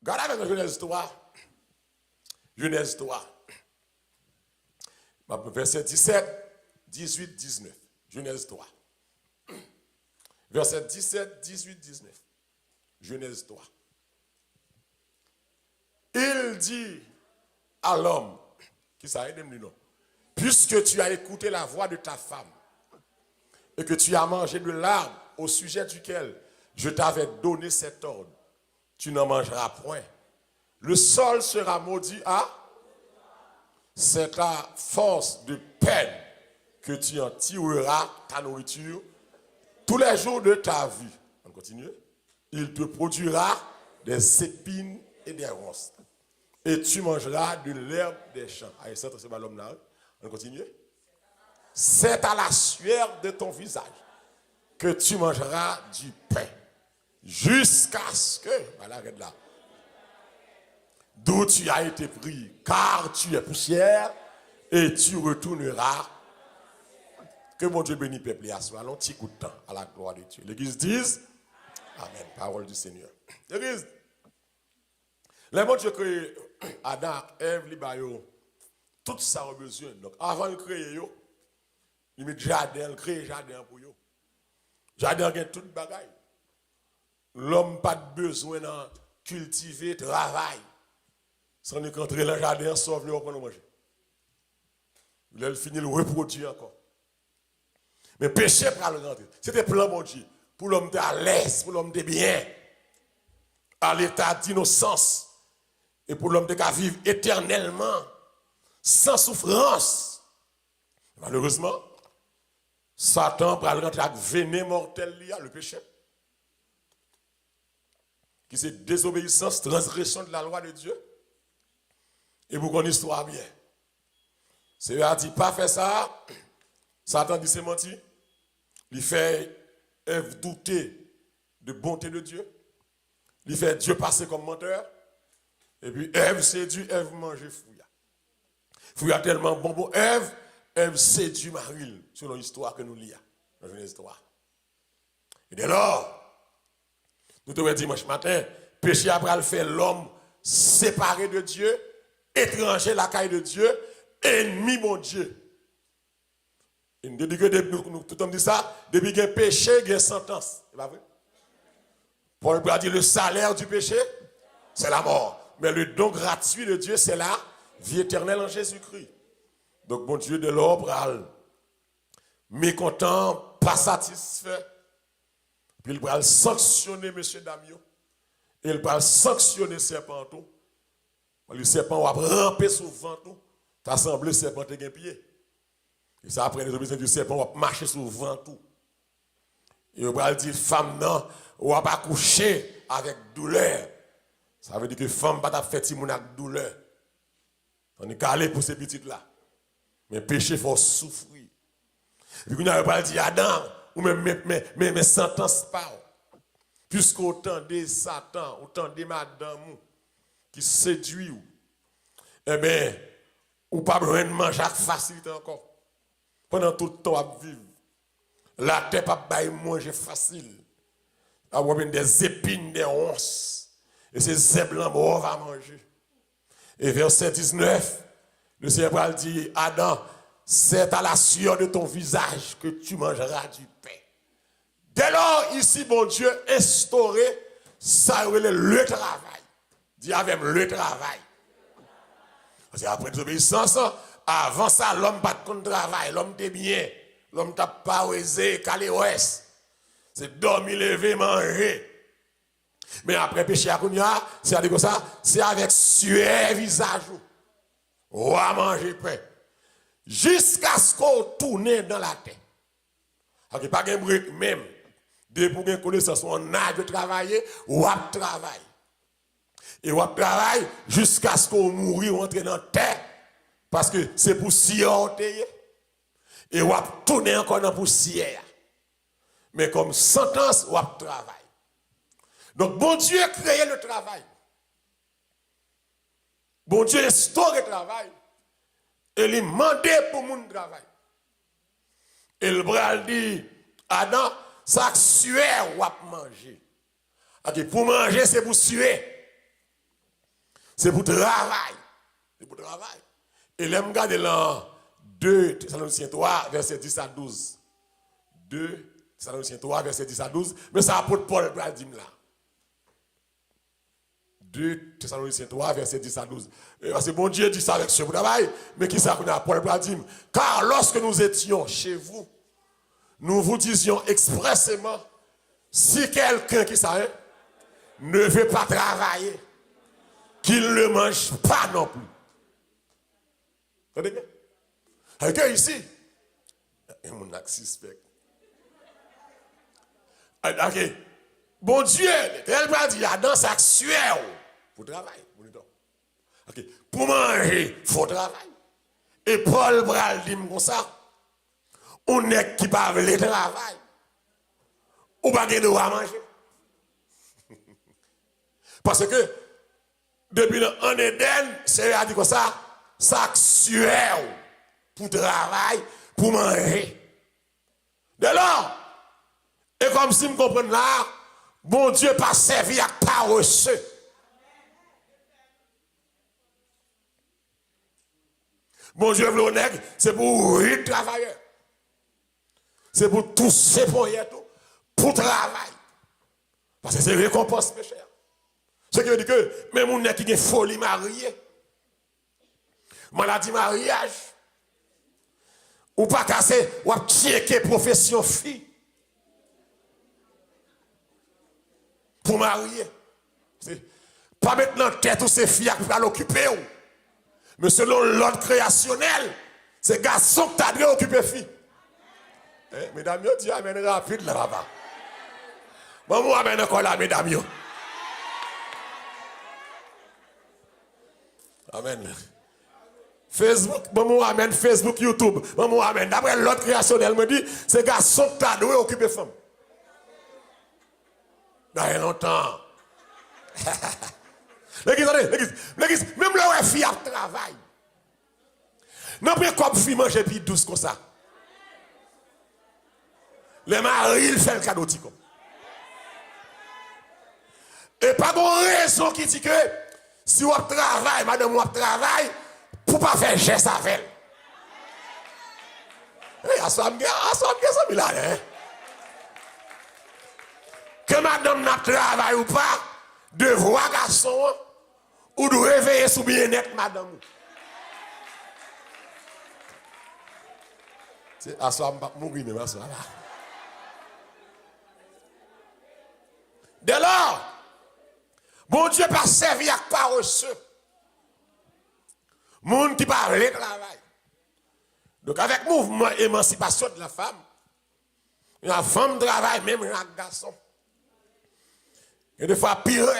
Regardez avec Genèse 3. Genèse 3. Verset 17, 18, 19. Genèse 3. Verset 17, 18, 19. Genèse 3. Il dit à l'homme, qui ça aide non? Puisque tu as écouté la voix de ta femme et que tu as mangé de l'arbre au sujet duquel je t'avais donné cet ordre, tu n'en mangeras point. Le sol sera maudit à... C'est ta force de peine que tu en tireras ta nourriture tous les jours de ta vie. On continue. Il te produira des épines et des ronces. Et tu mangeras de l'herbe des champs. Allez, c'est pas l'homme là. On continue. C'est à la sueur de ton visage que tu mangeras du pain. Jusqu'à ce que... Voilà, regarde là. D'où tu as été pris, car tu es poussière, et tu retourneras. Que mon Dieu bénisse le peuple et assoie un petit coup de temps à la gloire de Dieu. L'Église dise, Amen, parole du Seigneur. L'Église, les bon Dieu créé Adam, Ève, Libayo, tout ça a besoin. Donc avant de créer, il met jardin, il crée jardin pour eux. Jardin a tout bagaille. L'homme n'a pas besoin de cultiver, travail. Sans nous rentrer dans le jardin, sauf le pour nous manger. Il finit le reproduire encore. Mais péché pour le rentrer. C'était plan bon Dieu. Pour l'homme d'être à l'aise, pour l'homme d'être bien. À l'état d'innocence. Et pour l'homme d'être à vivre éternellement. Sans souffrance. Malheureusement, Satan pour rentrer avec venin mortel lié le péché. Qui c'est désobéissance, transgression de la loi de Dieu. Et vous connaissez l'histoire bien. C'est a dit pas faire ça. Satan dit c'est menti. Il fait Ève douter de bonté de Dieu. Il fait Dieu passer comme menteur. Et puis Ève séduit, Ève mange fouilla. Fouilla tellement bon Ève séduit Marie, selon l'histoire que nous lisons dans une histoire. Et dès lors, nous te dimanche matin, péché après le fait l'homme séparé de Dieu, étranger la caille de Dieu, ennemi mon Dieu. Et nous dit que nous tout le monde dit ça, depuis qu'il y a péché, il y a sentence. C'est pas vrai? Paul a dit le salaire du péché, c'est la mort. Mais le don gratuit de Dieu, c'est la vie éternelle en Jésus-Christ. Donc, mon Dieu, de l'ordre, mécontent, pas satisfait. Puis il va sanctionner M. Damio. Et il va sanctionner Serpentou. Le serpent va ramper sur le ventre. Tu as semblé serpent te un pied. Et ça, après les obéissances du serpent, va marcher sur le ventre. Et il va dire, femme, non, on va pas coucher avec douleur. Ça veut dire que femme va pas faire timoun avec douleur. On est calé pour ces petites-là. Mais péché, il faut souffrir. Et puis, on n'a pas dit, Adam, ou même mes sentences pas. Puisqu'autant de Satan, autant de madame qui séduit, eh bien, ou pas besoin de manger avec facilité encore. Pendant tout le temps à vivre. La terre pas bailler manger facile. Avoir des épines, des ronces. Et ces zèbres blancs, on va manger. Et verset 19, le Seigneur dit, Adam, c'est à la sueur de ton visage que tu mangeras du pain. Dès lors, ici, mon Dieu, instauré, ça le travail. Dis avec le travail. Parce qu'après désobéissance, avant ça, l'homme pas de travail, l'homme était bien, l'homme t'a pas osé, calé ouest. C'est dormir, lever, manger. Mais après péché à Kounia, c'est comme ça, c'est avec sueur visage. On va manger pain. Jusqu'à ce qu'on tourne dans la terre. Il n'y a pas de break même. Dès pour une connaissance, on a de travailler, on va travailler. Et on travaille jusqu'à ce qu'on mourit ou entre dans la terre. Parce que c'est poussière. Et on va tourner encore dans la poussière. Mais comme sentence, on va travailler. Donc, bon Dieu a créé le travail. Bon Dieu a instauré le travail. Et il a demandé pour mon travail. Et le bras dit, Adam, ça suer ou à manger. Okay, pour manger, c'est pour suer. C'est pour travail. C'est pour travail. Et là, je regarde dans 2 Thessaloniciens 3, verset 10 à 12. 2 Thessaloniciens 3, verset 10 à 12. Mais ça apôtre Paul Bradim là. 2 Thessaloniciens 3, verset 10 à 12. Parce que bon Dieu dit ça avec ce travail, mais qui ça qu'on a Paul Bradim? Car lorsque nous étions chez vous, nous vous disions expressément, si quelqu'un qui ça ne veut pas travailler, qu'il ne mange pas non plus. Vous entendez bien? Avec ici, il y a mon suspect. Ok. Bon Dieu, elle va dire, dans sa sexuelle, pour travailler. Ok. Pour manger, il faut travailler. Et Paul Bral dit comme ça, on est qui parle le travail. Ou pas de droit à manger. Parce que, depuis en Éden, c'est à dire comme ça, sexuel, pour travail, pour manger. De là, et comme si je comprends là, bon Dieu pas servi à paresseux. Bon Dieu veut nègre, c'est pour les travailleurs. C'est pour tous ces pour travail. Parce que c'est récompense, mes chers. Ce qui veut dire que même on qui est folie mariée, maladie mariage, ou pas casser, ou pas checker profession fille. Pour marier. Pas maintenant tête ou ces filles qui vont l'occuper. Mais selon l'ordre créationnel, c'est garçon qui t'a occuper fille. Mesdames, yo dit amen rapide là bas. Bon, moi amène encore là, mesdames. Yo. Amen. Facebook, bon, moi amène Facebook, YouTube. Bon, moi amène. D'après l'ordre créationnel, me dit, c'est garçon qui t'a occuper femme. Dans longtemps. L'église, même là où fille a travail. Non, mais comme fille manger puis douce comme ça. Le mari, il fait le cadeau comme. Et pas de raison qui dit que si on travaille, madame, on travaille, pour pas faire geste avec elle. Et à ça, ça, là, hein. Que madame n'a travail ou pas, de voir garçon, ou de réveiller sous bien-être, madame. C'est à ça, je ne vais pas mourir, mais à ça, là. Dès lors, bon Dieu pas servi à paresseux. Monde qui parle de travail. Donc avec le mouvement émancipation de la femme, la femme travaille même un garçon. Et des fois pire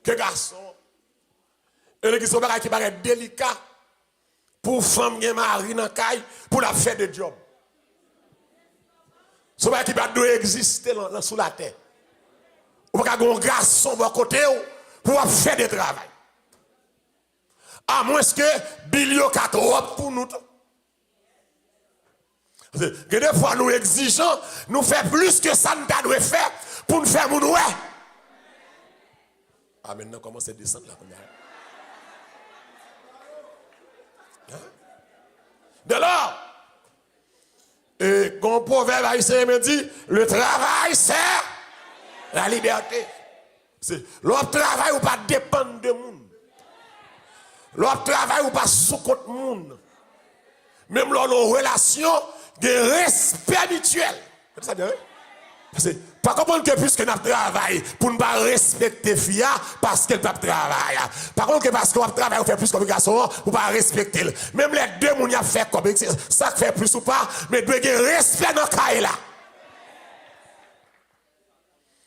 que garçon. Et les gens qui paraît délicat pour femme qui mari dans caille pour la faire de job. Ce qui va exister sous la terre. Ou pas un garçon à côté pour faire du travail. À moins que Bilio 4 pour nous. Des fois nous exigeons, nous faisons plus que ça nous doit faire pour nous faire mon ouais. Ah maintenant comment c'est descendre là comme ça. De là, et quand proverbe haïtien me dit, le travail sert la liberté. C'est l'autre travail ou pas dépendre de monde. L'autre travail ou pas sous compte monde. Même dans nos relations, de respect mutuel. C'est ça, hein? Parce que pas comprendre que puisque nous travaillons pour ne pas respecter Fia parce qu'elle ne peut pas travailler. Par contre, que parce qu'on travaille, on fait plus comme garçon pour ne pas respecter. Même les deux, on y a fait comme ça fait plus ou pas, mais doit avoir respect dans le cas là.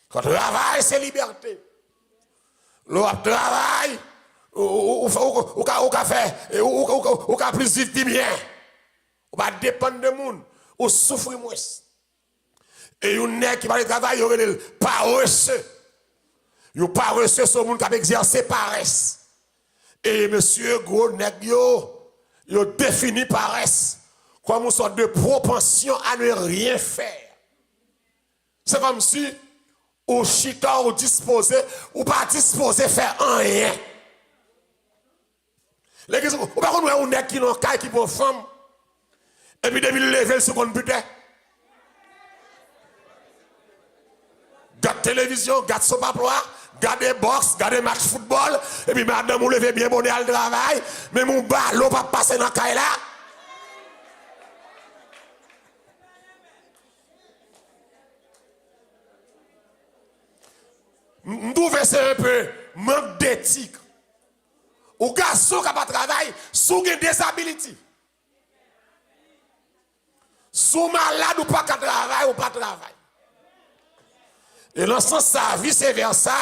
Quand on travaille, c'est liberté. Le travail, ou plus vite bien. On va dépendre de monde, ou souffrir moins. Et il y a qui va le travail, il y a paresseux. Il y a paresseux, ce monde qui a exercé paresse. Et monsieur gros nèg yo défini paresse comme une sorte de propension à ne rien faire. C'est comme si au chita ou disposé ou pas disposé faire rien. L'église, ou pas qu'on on est qui n'ont qu'à qui pour femme. Et puis depuis le lever, ce qu'on peut. Garde télévision, garde son emploi, garde boxe, garde match football. Et puis madame, vous levez bien bonnet à travail. Mais mon ballon pas passer dans la caille là. Je trouve que c'est un peu manque d'éthique. Ou garçon qui n'a pas de travail, sous une disability. Sous malade ou pas de travail ou pas de travail. Et dans ce sens, ça, vice-versa,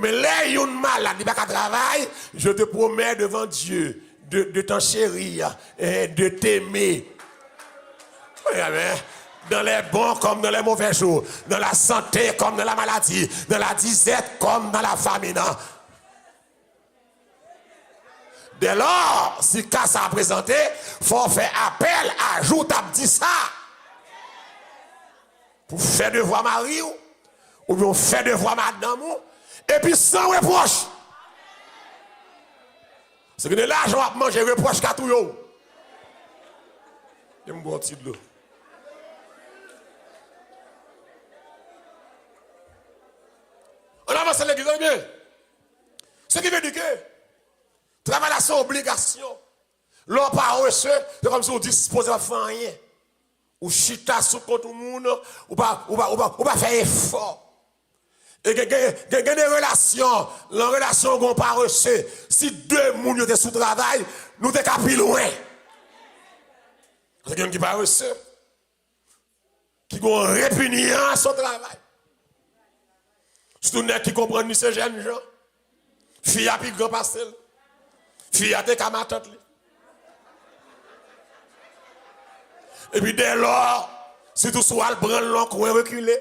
mais là, il y a une malade, il n'y a pas de travail, je te promets devant Dieu de t'en chérir et de t'aimer. Oui, amen. Dans les bons comme dans les mauvais jours, dans la santé comme dans la maladie, dans la disette comme dans la famine. Dès lors, si cas ça a présenté, il faut faire appel à jour t'as dit ça. Pour faire devoir mari ou bien faire devoir madame et puis sans reproche. C'est que de l'argent à manger reproche qu'à tout yo. Je me bois un petit de l'eau. On avance l'église, bien. Ce qui veut dire que travail là, c'est obligation. L'on pas reçu, c'est comme si on dispose à faire rien. Ou chita sous contre tout le monde, ou pas faire effort. Et il y a des relations, la relation qu'on pas reçu. Si deux personnes étaient sous travail, nous sommes capés loin. Parce qu'il y a quelqu'un qui pas reçu, qui ont répugnance son travail. Surtout qui comprennent ni ces jeunes gens. Fille a plus grand pastel. Fille a tes camarades. Et puis dès lors, si tout soit le bras long, coin reculé,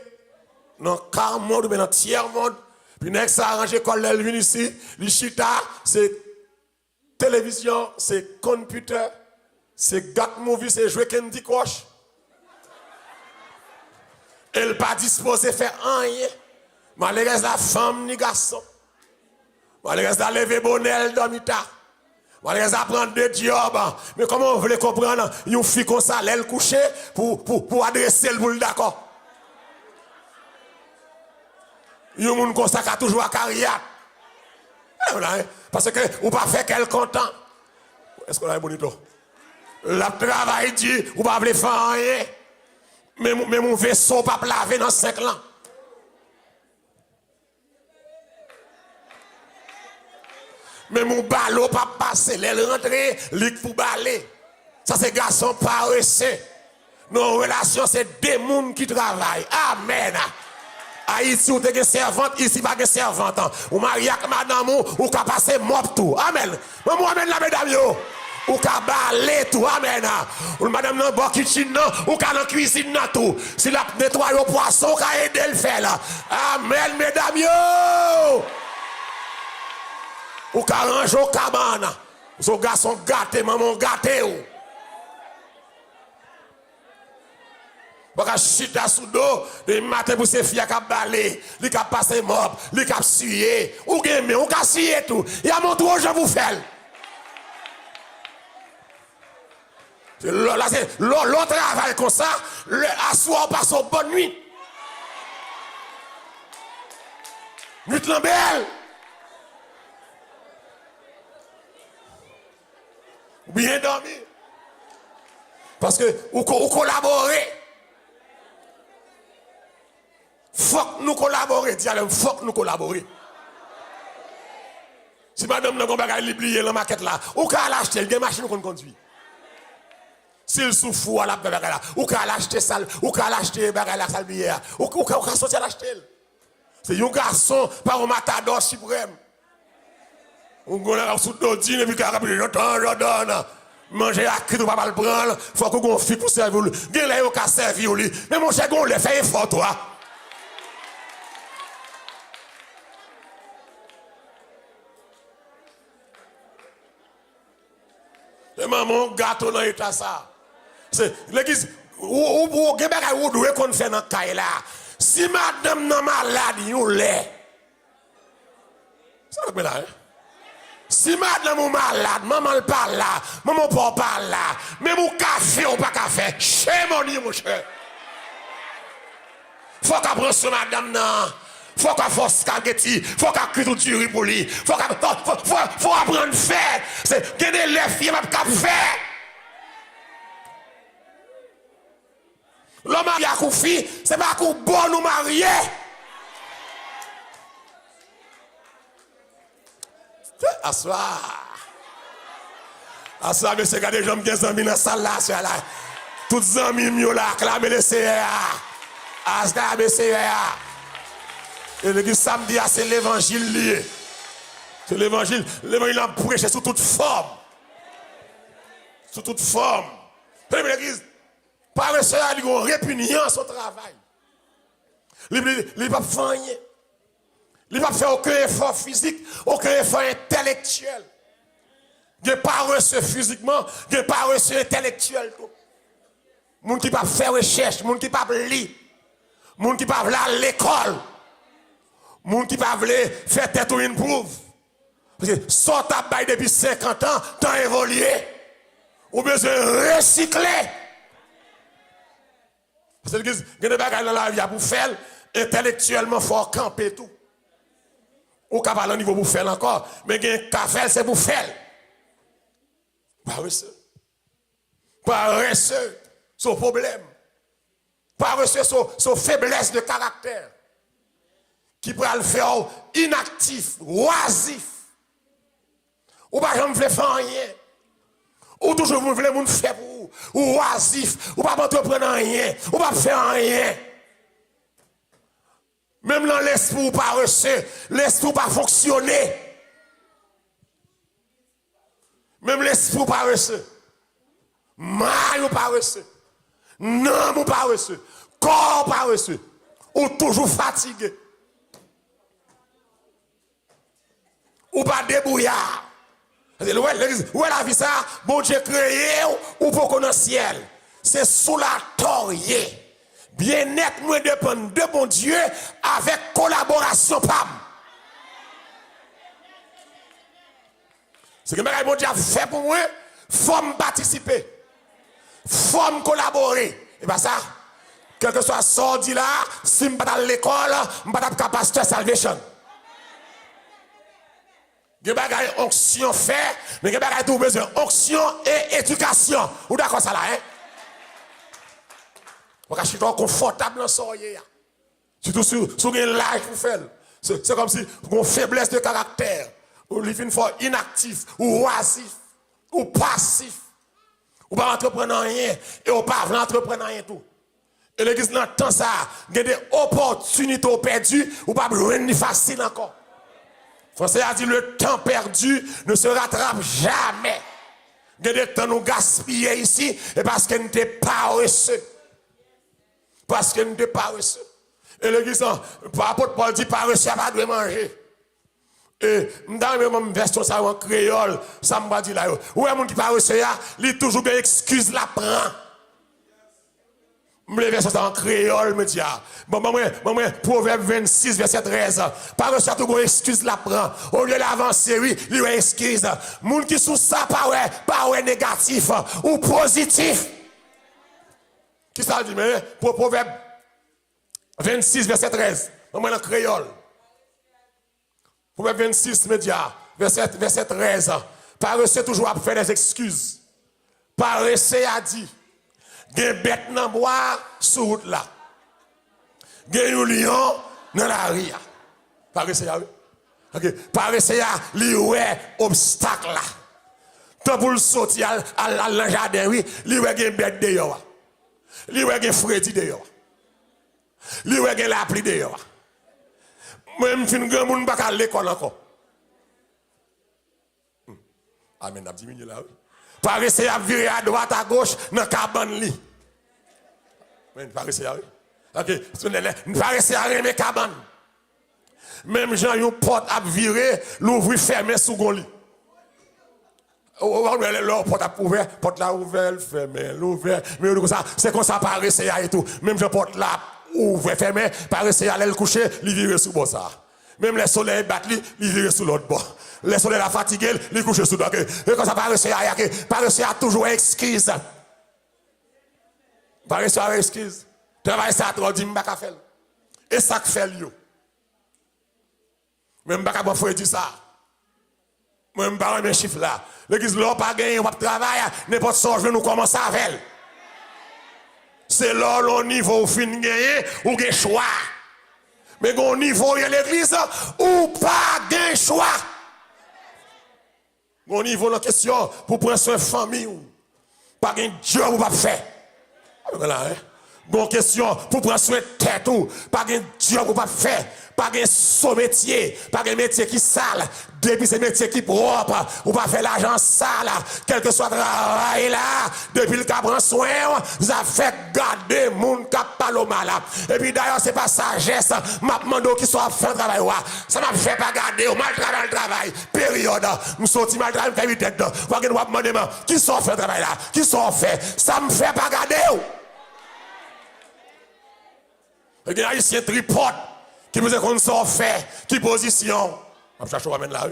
dans le quart monde ou dans le tiers monde, puis next ça arrange l'école, elle vient ici, les chita, c'est télévision, c'est computer, c'est gat movie, c'est jouer Candy Crush. Elle n'est pas disposée à faire rien. Malheureusement, la femme ni garçon. Malheureusement, lever bonnet, dormita. Malheureusement, prendre des jobs. Mais comment vous voulez comprendre? Une fille comme ça, elle couche pour adresser le boule d'accord. Une monde comme ça qui a toujours à carrière. Parce que vous ne pas faire qu'elle content. Est-ce qu'on a un bonito? Le travail dit, vous ne pas faire rien. Mais mon vaisseau pas laver dans 5 ans. Mais mon ballon pas passer, les rentrer, les pour baler. Ça c'est garçon paresseux. Nos relations c'est des gens qui travaillent. Amen. Haïti ou te servante, ici pas de servante. Ou marié avec madame ou ka passer mop tout. Amen. Maman amène la mesdames yo. Ou ka balé tout. Amen. Ou madame nan bon kitchen ou ka dans cuisine nan tout. Si la nettoyer poisson, ka aider le faire là. Amen mesdames yo. Ou ka range au cabane. Son garçon gâté, maman gâté ou. Parce que chita sous dos, le matin pour ses filles qui balé, li qui passer mop, li qui suyer, ou game, ou ka suyer tout. Il y a mon tour je vous fais. Là c'est l'autre travail comme ça, le asseoir passe une bonne nuit. Nuit belle. Bien dormi. Parce que vous collaborez. Faut que nous collaborer. Dis-le, faut que nous collaborer. Si madame n'a pas oublié la maquette là, ou qu'à l'acheter, il y a une machine qu'on conduit. S'il souffre à la bagarre là, ou qu'à l'acheter ça, ou qu'à l'acheter bagarre la salbière, ou qu'à sortir l'acheter. C'est un garçon par un matador suprême. On a sous dodine et puis qu'à rappeler Jordan. Manger à cri, pas mal prendre, faut qu'on ait fille pour servir. Gen là yo ka servir lui. Mais mon cher gon le fait effort toi. Et maman gâteau dans l'état ça. C'est l'église ou gen bagay ou doit qu'on fait dans caille là. Si madame nan malade, yon lait. Ça me là. Si madame ou malade, maman le parle là, maman pas parle là, même au café ou pas café, chez mon cher. Faut qu'elle prenne ce madame non. Faut qu'elle fasse spaghetti, faut qu'elle cuise du riz pour lui, faut apprendre à faire. C'est gagner les filles, mais pas faire. L'homme marié à Koufi, c'est pas qu'on bon nous marier. Assoir, monsieur, regardez, j'aime bien les amis dans la salle là, tous les amis mieux là, acclamez le CA. Asgard CA. Et le samedi, c'est l'évangile lié. C'est l'évangile a prêché sous toute forme. Sous toute forme. L'église, par le Seigneur, il y a une répugnance au travail. Il ne va pas faire rien. Il ne va pas faire aucun effort physique, aucun effort intellectuel. Il n'est pas reçu physiquement, il n'est pas reçu intellectuel. Les gens qui ne peuvent pas faire recherche, les gens qui ne peuvent pas lire, les gens qui ne peuvent pas aller à l'école, les gens qui ne peuvent pas faire tête ou une prouve. Parce que soit tu as depuis 50 ans, tu as évolué. Ou besoin de recycler. Parce que il y a des bagages dans la vie pour faire, intellectuellement, il faut camper tout. Ou qu'à parler au niveau pour faire encore, mais il y a un café, c'est pour faire. Paresseux. Paresseux, son problème. Paresseux, son faiblesse de caractère. Qui pourra le faire inactif, oisif. Ou pas jamais voulez faire rien. Ou toujours vous voulez vous faire pour vous. Ou oisif. Ou pas entreprendre rien. Ou pas faire rien. Même dans l'esprit paresseux, l'esprit pas fonctionner. Même l'esprit paresseux. Mal ou paresseux. Non ou paresseux. Corps paresseux. Ou toujours fatigué. Ou pas débrouillard. Ouais, la vie ça, bon Dieu créé ou pour qu'on ciel. C'est sous la torrie. Bien-être nous dépend de bon Dieu avec collaboration PAM. Ce que mon Dieu a fait pour moi, faut me participer. Faut me collaborer. Et bien ça, quel que soit sorti là, si je ne suis pas à l'école, je ne suis pas pasteur salvation. Il y a des onction fait, mais il y a des besoin onction et éducation. Vous d'accord ça là, hein? Vous êtes confortable dans ce soir. Surtout si vous avez un live pour faire. C'est comme si vous avez une faiblesse de caractère. Ou une fois inactif, ou oisif, ou passif. Ou pas entreprendre rien, et ou pas entreprendre rien tout. Et l'église dans le temps ça, il y a des opportunités perdues, ou pas rien facile encore. Français a dit le temps perdu ne se rattrape jamais. Il y a des temps nous gaspiller ici, et parce qu'il n'était pas reçu. Parce qu'il n'était pas reçu. Et l'église, l'apôtre Paul dit pas reçu, pas de manger. Et dans la même version, ça en créole, ça me va dire là. Ouais, mon qui pas reçu, il a toujours une excuse la prend. Me version ça en créole, me dit bon, Proverbe 26, verset 13. Par reçu, tout une excuse la prend. Au lieu d'avancer, oui, il y a une excuse. Moun qui sous ça, pas ouais négatif ou positif. Qui ça dit, mais pour Proverbe 26, verset 13. Maman en créole. Proverbe 26, média, verset 13. Paresseux toujours à faire des excuses. Paresseux a dit, gen bête nan bois sur route là. Gen un lion dans la rue. Paresseux a. OK, paresseux a li ouais obstacle là. Tant pour le sortir à la jardin oui, li ouais gen bête dehors. Li ouais gen Freddy dehors. Li ouais gen la pluie dehors. Même fin grand monde pas à l'école encore. Amen, a diminué là. Paresseux a viré à droite à gauche dans cabane li. Mais paresseux a. OK, paresseux a remet cabane. Même Jean yon porte a viré, l'ouvrir fermé sous gon lit. Leur porte a ouvert, porte là ouvert, fermé, l'ouvert. Mais comme ça, c'est comme ça paresseux a et tout. Même Jean porte là ouvert fermé, paresseux aller le coucher, li viré sous bon ça. Même les soleils battent, il vire sur l'autre bord. Les soleils la fatigué, il couche sous l'autre. Et quand ça pas réussi à toujours excuse. Pas réussi à excuse. Travail ça trop dit m'pa faire. Et ça que fait yo. Même pas capable faire dire ça. Moi m'pa mes chiffres là. L'église là pas gagner, on va travailler, n'importe ça je nous commence à faire. C'est là le niveau où fin gagner ou gain choix. Mais au niveau de l'église ou pas gain choix. Au niveau de la question pour prendre soin de famille ou pas gain job ou pas faire. Voilà hein. Bonne question pour prendre soin de tête ou pas gain job ou pas faire. Pas gain son métier, pas gain métier qui sale, depuis ces métiers qui propre, ou pas faire l'argent sale, quel que soit le travail là, depuis le cas prend soin, ça fait garder monde qui parle mal. Et puis d'ailleurs c'est pas sagesse, m'a demandé qui soit fait travail ça m'a fait pas garder, mal travail le travail, période, nous sorti mal travail fait tête. Pas que nous demander qui sont fait travail là, qui sont fait, ça me fait pas garder. Et bien haïtien tripote qui vous est qu'on s'en fait, qui position. On cherche à là.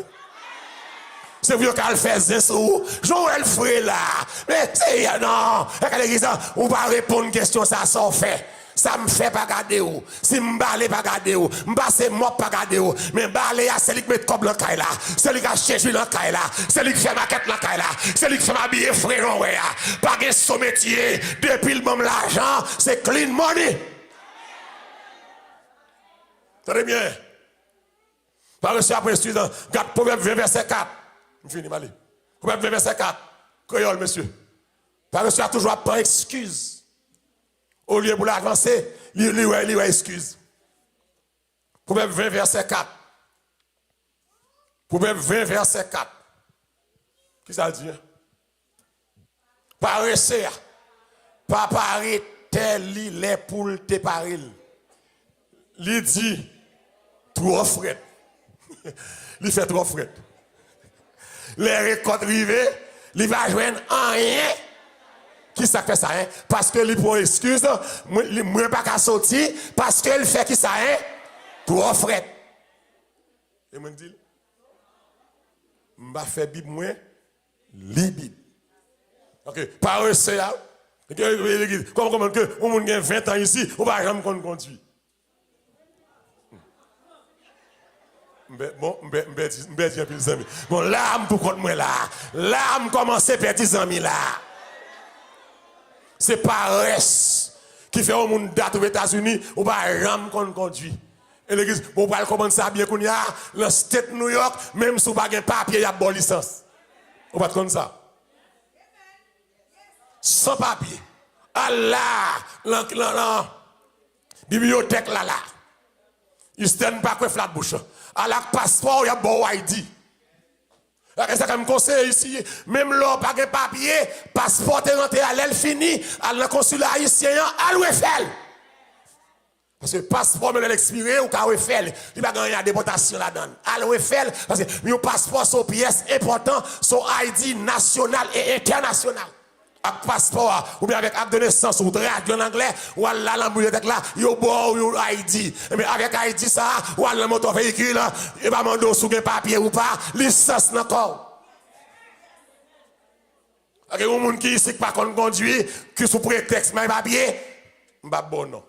C'est vous qui le fait sous. Joël Fré là. Mais c'est non. On va répondre à une question, ça s'en fait. Ça me fait pas garder ou. Si m'balé pas garder ou. M'basse moi pas garder ou. Mais balé c'est lui qui met comme le caille là. C'est lui qui a cherché le caille là. C'est lui qui fait maquette la caille là. C'est lui qui fait m'habiller frère ouais. Pas de son métier. Depuis le bon l'argent, c'est clean money. Très bien. Par ce après student, garde Proverbe 20 verset 4. Je finis mal. Proverbe 20 verset 4. Créole monsieur. Par ce toujours pas excuse. Au lieu pour l'avancer, il excuse. Proverbe 20 verset 4. Proverbe 20 verset 4. Qui ça dit? Paresseux. Pas paraît tel il est pour te parler. Il dit trop fret. Il fait trop fret. Les récoltes arrivées, il va joindre rien. Qui ça fait ça hein? Parce que il pour excuse, moi pas qu'à sortir parce qu'il fait qui ça hein? Trop fret. Et moi dit m'ba fait bib moi li bib. OK, paresseux là. Comment que on monde 20 ans ici, on va jamais conduire. Bon, l'âme pour contre moi là. L'âme commence à perdre 10 amis là. C'est paresse qui fait au monde date aux États-Unis, on va ram qu'on conduit. Et l'église, on va commencer à bien qu'on y a, dans state New York, même si on n'a pas de papier, il y a bonne licence. On va comme ça. Sans papier. Allah, la bibliothèque là. Il se tient pas que flat bouche. À la passeport, il y a bon ID. C'est ça que me conseille ici. Même là, pas de papier, passeport est rentré à l'aile fini, à la consulat haïtien, à l'UFL. Parce que le passeport, même l'expiré, ou qu'à l'UFL, il va gagner la déportation là-dedans. À l'UFL, parce que le passeport, sont pièces importantes, sont ID national et international. Avec passeport, ou bien avec acte de naissance, ou traduit en anglais, ou à la bibliothèque là, il y a bon ID. Mais avec ID ça, ou à la moto véhicule, il va demander sous un papier ou pas, licence encore. Il y a des gens qui ici pas qu'on conduit, qui sous prétexte mais papier, pas bon non.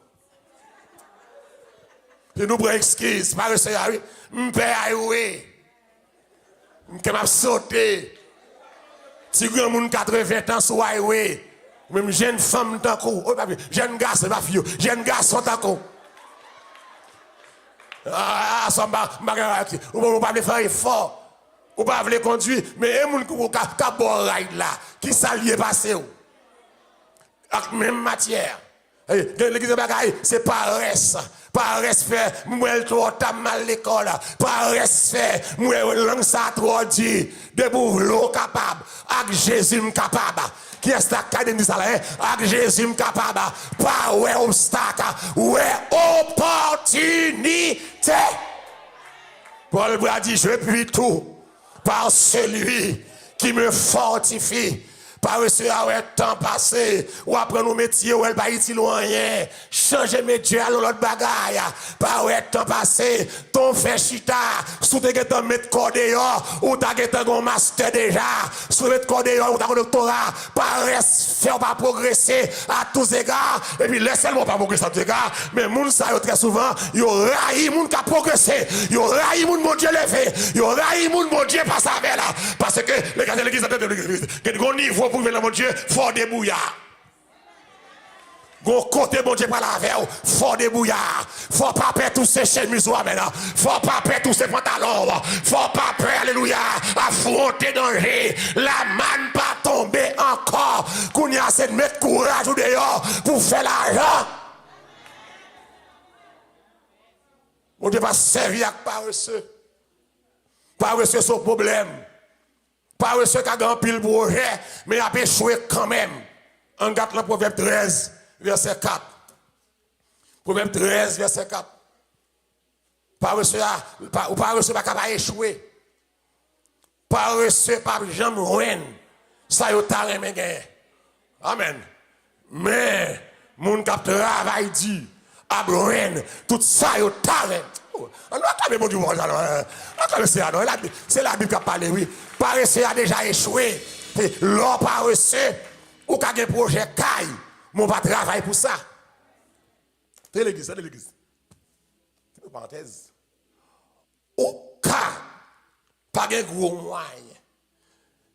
Je nous prends excuse, par le Seigneur, je paye oui. Je m'a sauté. Si grand monde 80 ans sur highway, même jeune femme tant coup, jeune garçon pas fille, jeune garçon tant coup. Ah ça on pas faire fort. On pas veut conduire, mais un monde qui ka bon ride là, qui s'allie passer ou. Avec même matière. L'église de bagaille, c'est paresse. Paresse fait, moi trop t'as mal l'école. Paresse fait, moi langue ça trop dit. De boulot capable, avec Jésus capable. Qui est ça qui dit ça là? Avec Jésus capable. Pas ouais obstacle, ouais opportunité. Paul a dit, je puis tout par celui qui me fortifie. Paresseux a ouais temps passé, ou après nos métiers, ou elle pas utile rien. Changer métier à l'autre bagaille. Pas ouais temps passé, ton fait chita, sous te getan mettre corps dehors, ou t'as getan un master déjà, sous mettre corps dehors, ou t'as un doctorat, paresse, faire pas progresser à tous égards, et puis laisse seulement pas progresser à tous égards, mais moun ça yo très souvent, yo raï moun qui a progressé, yo raï moun mon Dieu levé, yo raï moun mon Dieu passe avec là, parce que les gars de l'église, que bon niveau pour venir mon Dieu, fort débouillard. Gon côté bon Dieu par la veille, fort débouillard. Faut pas perdre tous ces chemises maintenant. Faut pas perdre tous ces pantalons. Faut pas perdre, alléluia, affronter danger. La manne pas tomber encore. Qu'on y a assez de mettre courage ou dehors pour faire l'argent. Mon Dieu va servir avec paresseux. Paresseux son problème. Paresseux qui a grand pile projet, mais il a échoué quand même. On regarde le proverbe 13, verset 4. Proverbe 13, verset 4. Paresseux n'a pas échoué. Paresseux pas jamais ruine. Ça y est, t'as rien gagné. Amen. Mais, mon qui travail dit, abruine, tout ça y est, t'as rien. On va acclamer mon Dieu, c'est la Bible qui a parlé, oui. Paresseux a déjà échoué. L'homme paresseux, ou qui a un projet caille, mon va travailler pour ça. C'est l'église, c'est l'église. C'est une parenthèse. Au cas, pas de gros moyen.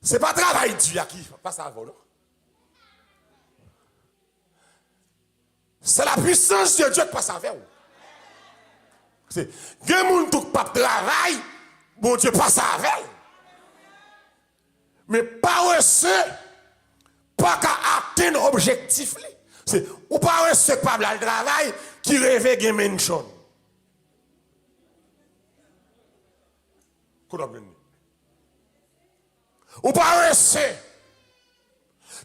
C'est pas travail dur qui passe avant, non? C'est la puissance de Dieu qui passe avec vous. C'est des gens qui pas travail, bon Dieu passe avec. Mais paresseux, pas qu'à atteindre l'objectif. C'est ou paresseux pas le travail qui rêve de mention. Ou paresseux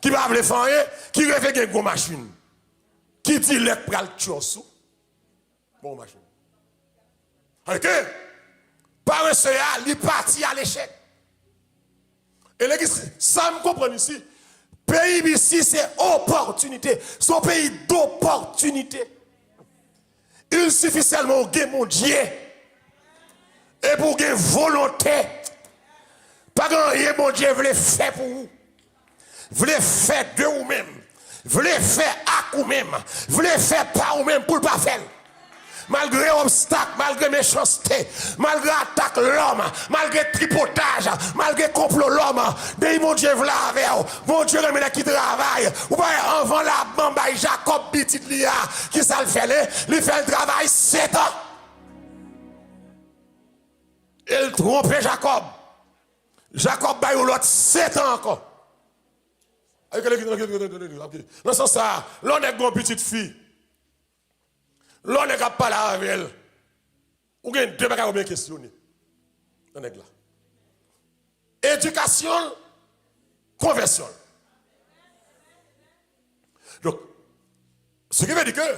qui va le faire, qui rêve de une machine. Qui dit le pral tchossou, bon machine. Ok? Paresseux, il parti à l'échec. Et l'église, ça me comprend ici. Pays ici, c'est opportunité. C'est un pays d'opportunité. Il suffit seulement de mon Dieu. Et pour gagner volonté. Pas grand-chose, mon Dieu, veut faire pour vous. Veut faire de vous-même. Veut faire à vous-même. Veut faire par vous-même pour ne pas faire. Malgré obstacle, malgré méchanceté, malgré attaque l'homme, malgré tripotage, malgré complot l'homme, des mon Dieu v'là avec mon Dieu remet qui travaille. Ou bien avant la bamba Jacob petit lia qui ça le fait, il fait le travail 7 ans. Il trompe Jacob. Jacob baille l'autre 7 ans encore. Dans ce sens, l'on est une petite fille. L'on n'est pas là avec elle. Ou bien deux bagages bien questionner. On est là. Éducation, conversion. Donc, ce qui veut dire que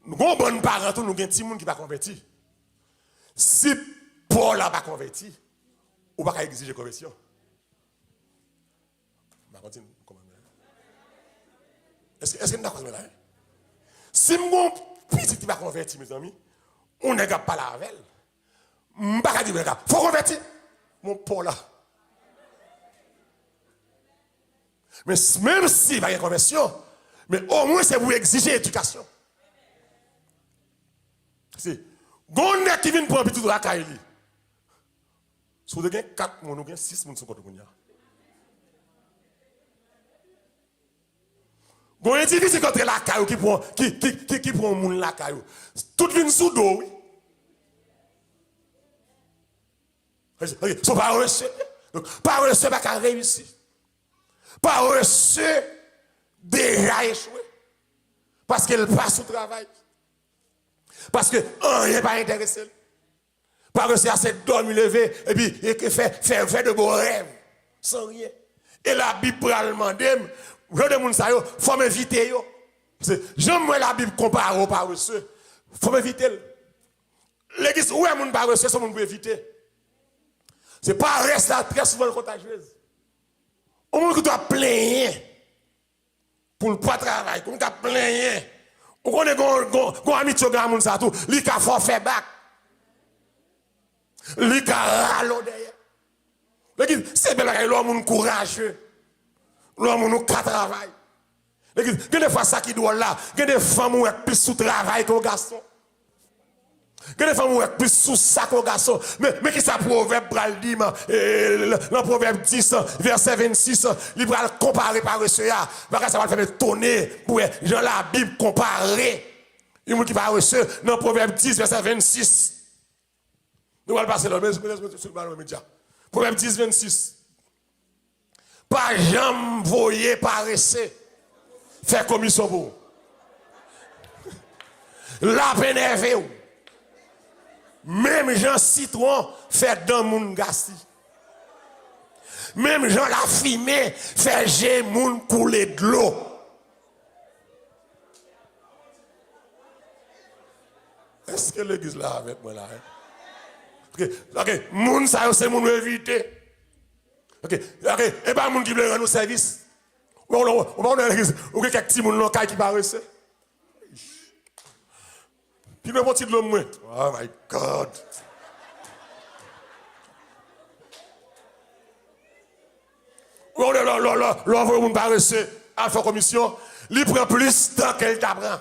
nous avons bon parents, nous avons un petit monde qui va convertir. Si Paul n'a pas converti, ou pas exiger conversion. Je vais continuer. Est-ce que nous d'accord avec ça? Si mon petit qui va convertir, mes amis, on n'est pas là avec elle. Je ne vais pas dire, il faut convertir. Mon Paul là. Mais même s'il va y avoir une conversion, mais au moins c'est pour exiger l'éducation. C'est Gondé qui vient pour un petit de la Kaili. Si vous avez 4 personnes, vous avez 6 personnes sur le côté. Bon individu contre la caillou qui prend moun la caillou. Tout vient sous dos, oui. So paresseux. Donc paresseux pas qu'à réussir. Paresseux déjà échoué. Parce qu'il passe au travail. Parce que rien pas intéressé. Paresseux a cette dormi levé et puis il fait de beaux rêves sans rien. Et la Bible pour le demander, je demande ça, il faut m'inviter. J'aime la Bible comparée au paresseux. Il faut m'inviter. L'église, où est mon paresseux, c'est mon pour éviter. C'est pas reste là très souvent contagieuse. On monde qui doit plaigner pour le pas travail, comme tu plaigner. On connaît qu'on amitié grand monde ça tout, li ka forfait bac. Li ka ralo derrière. C'est bel bagay l'homme courageux. L'homme qui travaille. Il y a des fois ça qui doit là, il y a des femmes qui ont plus sous travail qu'un garçon. Il y a des femmes qui ont plus sous ça qu'un garçon. Mais qui ça proverbe pour le dire, le proverbe 10, verset 26, il va le comparer par ce là. Ça va faire tourner pour dans la Bible comparer. Il y a qui va recevoir dans le proverbe 10, verset 26. Nous allons passer là, mais sur le ballon média. Proverbe 10, 26. Pas jamais voyer paresser. Faire commission pour. La pénervé. Même Jean Citron fait dans mon gassi. Même Jean la fumée fait j'ai moun couler de l'eau. Est-ce que l'église là avec moi là? Ok, moun ça c'est moun éviter. Ok, et pas moun qui veut rendre service. On va dans l'église, ou quelques petits moun local qui paraissent. Puis le petit de l'homme, oh my God. On est là, l'envoi moun paraissent à faire commission, il prend plus de temps qu'elle t'apprend.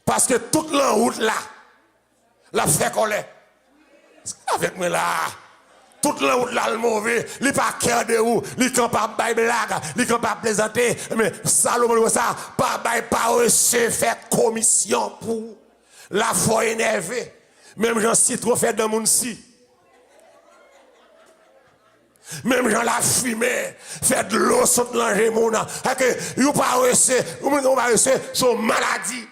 Parce que toute la route là, la fait colère. Avec moi là. Toute la route là, le mauvais, il n'est pas cœur de où, il n'est pas de blague, il n'est pas plaisanter, mais Salomon, ça, pas reçu fait commission pour la foi énervée. Même Jean Citron fait dans mon si. Même Jean la fumée, fait de l'eau sur l'ange mouna. Que vous pas reçu, vous pas reçu, son maladie,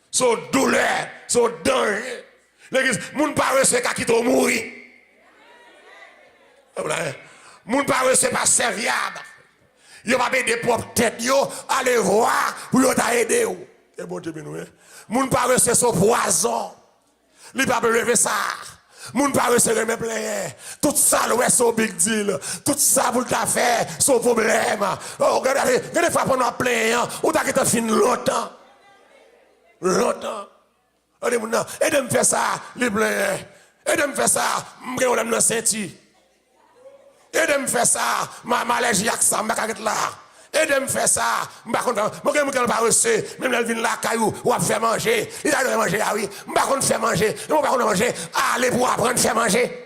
son douleur, son danger. L'église, vous pas reçu qu'à qui mourir. Moun pa c'est pas serviable. Yo pas des propres têtes yo aller voir pour yo t'aider ou. Et bon Dieu béni. Moun pa c'est son poison. Li pas lever ça. Moun pa c'est remet plein. Tout ça ouais son big deal. Tout ça pour t'a faire son problème. Oh regardez fois pendant plein ou t'a qu'à fin longtemps. Longtemps. Allez moun et de me faire ça li plein. Et de me faire ça m'gè on dans ceinture. Et de me faire ça, ma allergie avec ça, ma carette là. Et de me faire ça, ma contre, moi je ne pas reçu, même elle vient là, caillou, ou à faire manger. Il a de manger, ah oui, je ne pas faire manger, je ne pas manger, allez pour apprendre à faire manger.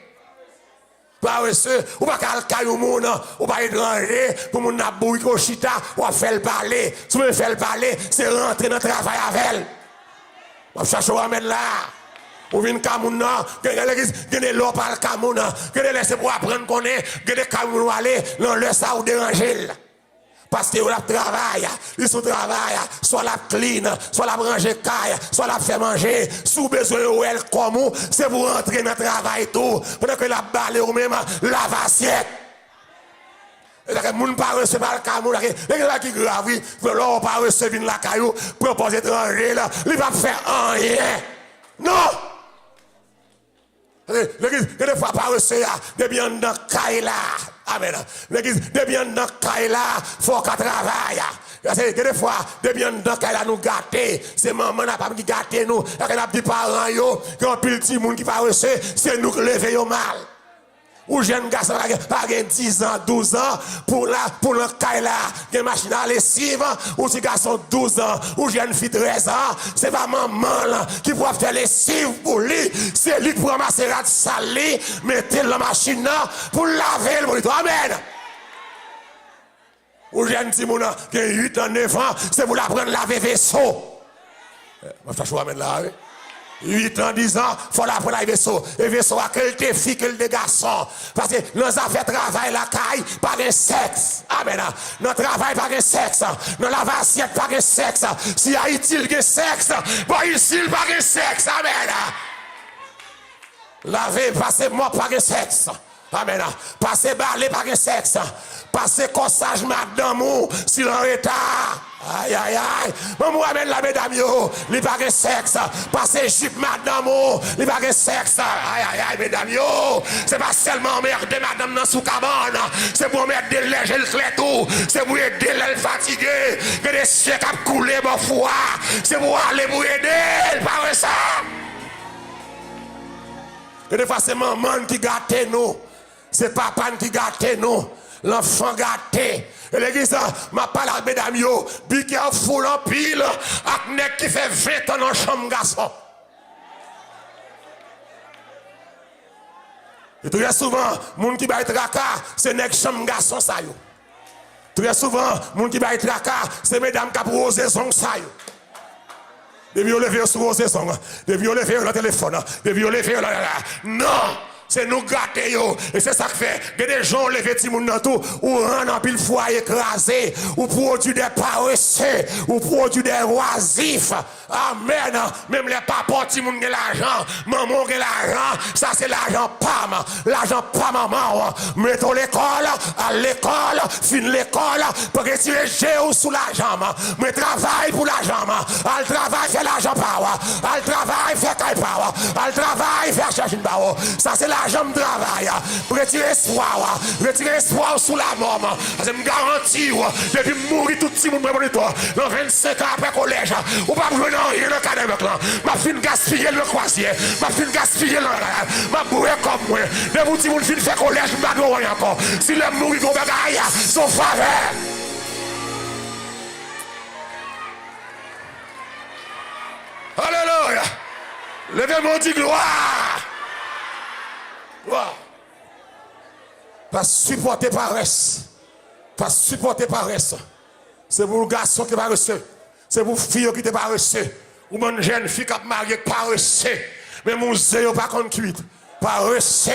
Pas reçu, ou pas qu'à caillou moun, ou pas étranger, pour mon abouille au chita, ou à faire le parler. Si vous faire le parler, c'est rentrer dans le travail avec elle. On cherche à mettre là. Ou vient Kamouna, gagner l'eau par le Kamouna, gagner laisser pour apprendre qu'on est, gagner Kamouna aller, non le ça ou déranger. Parce que la travail, ils sont travail, soit la clean, soit la brancher caille, soit la faire manger, sous besoin ou elle comme c'est pour rentrer dans le travail tout, pendant que la balle ou même lave assiette. Et là, moun pas recevoir le Kamouna, les gens qui grave, oui, l'on pas recevoir la caillou, proposer étranger là, il va faire rien. Non! L'église, des fois, pas recevoir, de bien dans Kaila. Amen. L'église, de bien dans Kaila, faut qu'à travailler. Des fois, de bien dans Kaila nous gâter. C'est maman n'a pas qui gâter nous. Elle a dit parents, yo, quand petit monde qui va recevoir, c'est nous qui levons mal. Ou jeune garçon pas 10 ans, 12 ans, pour le Kaila, une machine à lessive, ou petit garçon 12 ans, ou jeune fille 13 ans, c'est pas maman là, qui pourra faire lessive pour lui, c'est lui qui prend ma serrade salée, mettez la machine là, pour laver le bonito. Amen. Ou jeune Timon qui a 8 ans, 9 ans, c'est pour l'apprendre à laver vaisseau. Je vais amène là, 8 ans, 10 ans, il faut l'apprendre à vaisseau. Et vaisseau à quelle fille, quel des garçons. Parce que nous avons fait travail la caille, pas de sexe. Amen. Notre travail, pas de sexe. Nous l'avons assiette, pas de sexe. Si Haïti, il y a sexe, bon, ici, il pas de sexe. Amen. Laver, passer, moi, pas de sexe. Amen. Passez balai par un sexe. Passez corsage madame si l'en retard. Aïe aïe aïe. Maman amène la mesdames yo. Li par un sexe. Passez jupe madame li par un sexe. Aïe aïe aïe mesdames yo. C'est pas seulement merde madame dans sous cabane. C'est pour mettre des lèges le clé tout. C'est pour aider les fatigués. Que des chèques à couler mon foie. C'est pour aller pour aider. Pas ça. Et des fois c'est maman qui gâte nous. C'est papa qui gâte nous. L'enfant gâté. Et l'église, m'a parlé à mesdames yo. Bique en foule en pile. Ak nek qui fait 20 ans dans la chambre garçon. Et très souvent, moun qui va être raka, c'est nek chambre garçon ça yo. Très souvent, moun qui va être raka, c'est mesdames qui ont osé son ça yo. Des violets sur osé son. Des violets sur le téléphone. Des violets sur non! C'est nous gâter yo. Et c'est ça que fait. Que des gens lèvent petit monde dans tout. Ou rendent en pile foie écrasé. Ou produit des paresseux. Ou produit des oisifs. Amen. Même les papas petit monde ont l'argent. Maman a l'argent. Ça c'est l'argent PAM. L'argent pas maman. Mettons l'école. À l'école. Fin l'école. Pour que tu es sous l'argent. Mais travaille pour l'argent. Al travail fait l'argent power. Al travail fait caille power. Al travail fait chercher une power. Ça c'est l'argent de travail. Retirer espoir sous la mort. Je me garantis, depuis mourir tout le monde pour toi. Dans 25 ans après collège, ou pas besoin de rien dans le cadre. Ma fin gaspiller le croisier. Ma fin gaspiller le ma bourré comme moi. De vous si vous fin faire collège, je ne vais pas rien encore. Si le mourir comme bagaille, son faveur. Alléluia. Levez-moi dit gloire. Wow. Pas supporter paresse. Pas supporter paresse. C'est pour le garçon qui est paresseux. C'est pour la fille qui est paresseux. Ou une jeune fille qui est mariée paresseux. Mais mon zéro pas contre cuite. Paresseux.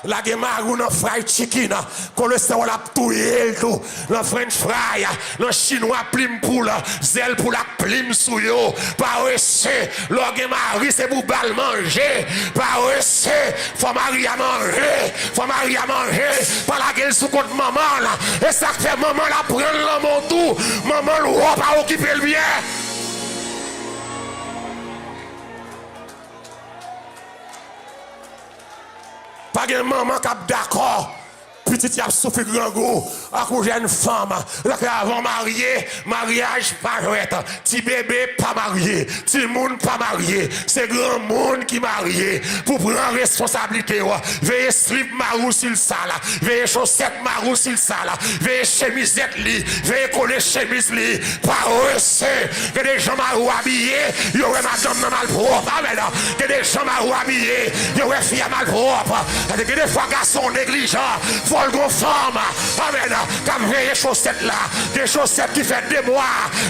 La gemarou dans fried chicken. Cholestérol a touillé tout. Le french fry. Le chinois plim poule. Zèle pour la plim sou yo. Paresseux. Le gemarou c'est pour bal manger. Paresseux. Faut marier à manger. Faut marier à manger. Pas la gueule sous contre maman là. Et ça fait maman la prendre l'homme tout. Maman le roi pas occuper le bien. Pas de maman qui est d'accord. Petit y a souffert grand gros. À cause d'une femme. Avant marié, mariage pas jouette. Petit bébé pas marié. Petit monde pas marié. C'est grand monde qui marié. Pour prendre responsabilité. Veillez slip marou sur le sale. Veillez chaussettes marou sur le sale. Veillez chemisette li. Veillez coller chemise li. Pas reçu. Que des gens marou habillés. Il y aurait madame mal propre. Amen. Que des gens marou habillés. Il y aurait fille mal propre. Que des fois garçons négligents. Le gros femme, amen, comme veille chaussettes là, des chaussettes qui fait des mois,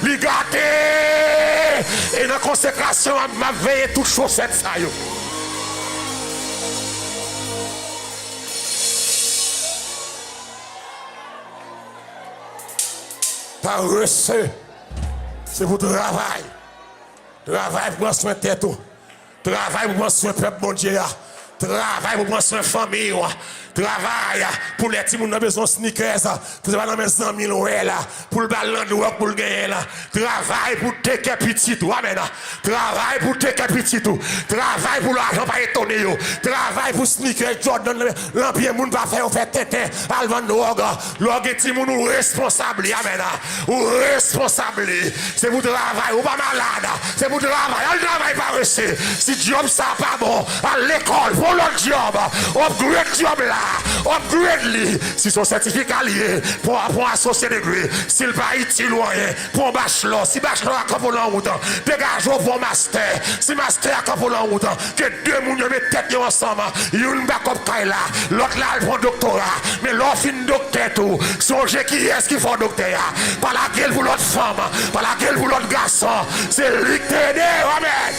les gâter, et dans la consécration, m'a veillé toutes chaussettes ça yo. Paresseux, c'est pour travail. Travail pour prendre soin de tête. Travail pour prendre soin de peuple bon Dieu. Travail pour prendre soin de famille. Travail pour les petits gens qui ont besoin de sneakers, pour les gens 100 000 là, pour le ballon de rock, pour le gagner là. Travail pour tes petits tout, amen. Travail pour tes petits tout. Travail pour l'argent pas étonné. Travail pour sneakers, Jordan, l'empire moun pas faire, faire tété, alvan drogue. L'orgue petit moun responsable, amen. Ou responsable. C'est pour travail, ou pas malade. C'est pour travail, on travaille pas reçu. Si job ça pas bon, à l'école, pour l'autre job, upgrade job là. Upgrade li, si son certificat lié pour associer degré, s'il pas utile ou rien, pour bachelor, si bachelor a capot en route, dégage pour master, si master a capot en route, que deux moun mettent tête ensemble, une backup kaila, l'autre là elle prend doctorat, mais l'autre fin docteur tout, songez qui est-ce qui fait docteur, par la gueule pour l'autre femme, par la gueule pour l'autre garçon, c'est lui qui t'aide, amen.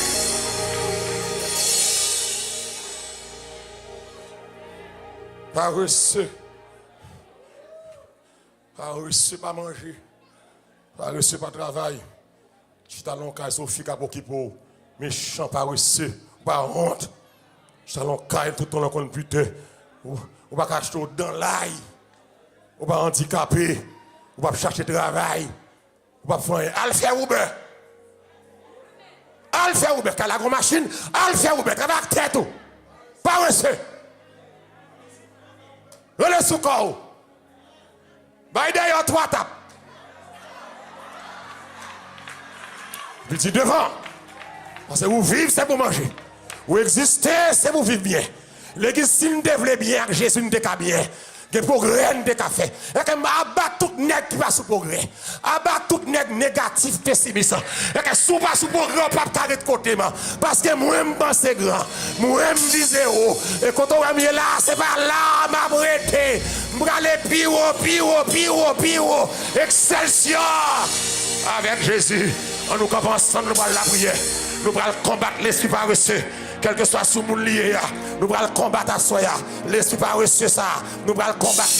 Paresseux. Paresseux pas manger. Paresseux pas travail. Tu t'as l'encaille Sophie qui a beaucoup pour méchant paresseux. Pas honte. Tu t'as l'encaille tout le temps qu'on putain. Ou pas acheter dans l'ail. Ou pas handicapé. Ou pas chercher travail. Ou pas faire un faire Uber. Al faire Uber, car la grande machine, al faire Uber, travaille avec tête. Pas reçu. Le sous-corps. Bah, d'ailleurs, 3 tapes. Petit devant. Parce que vous vivez, c'est pour manger. Vous existez, c'est pour vivre bien. L'église, si nous devons bien, Jésus nous déca bien. Que progrès nous déca fait. Et que abat tout nègre qui passe sous progrès. Abat tout nègre négatif, pessimiste. Et que sous pas sous progrès, on peut pas de côté. Parce que moi, je pense grand. Moi, je dis haut. Et quand on est là, c'est pas là, m'a prêté. Je vais aller pire. Excelsior. Avec Jésus, on nous commence ensemble, nous allons la prière. Nous allons combattre l'esprit paresseux. Quel que soit sous mon lié, nous allons combattre à soi. L'esprit paresseux ça. Nous allons combattre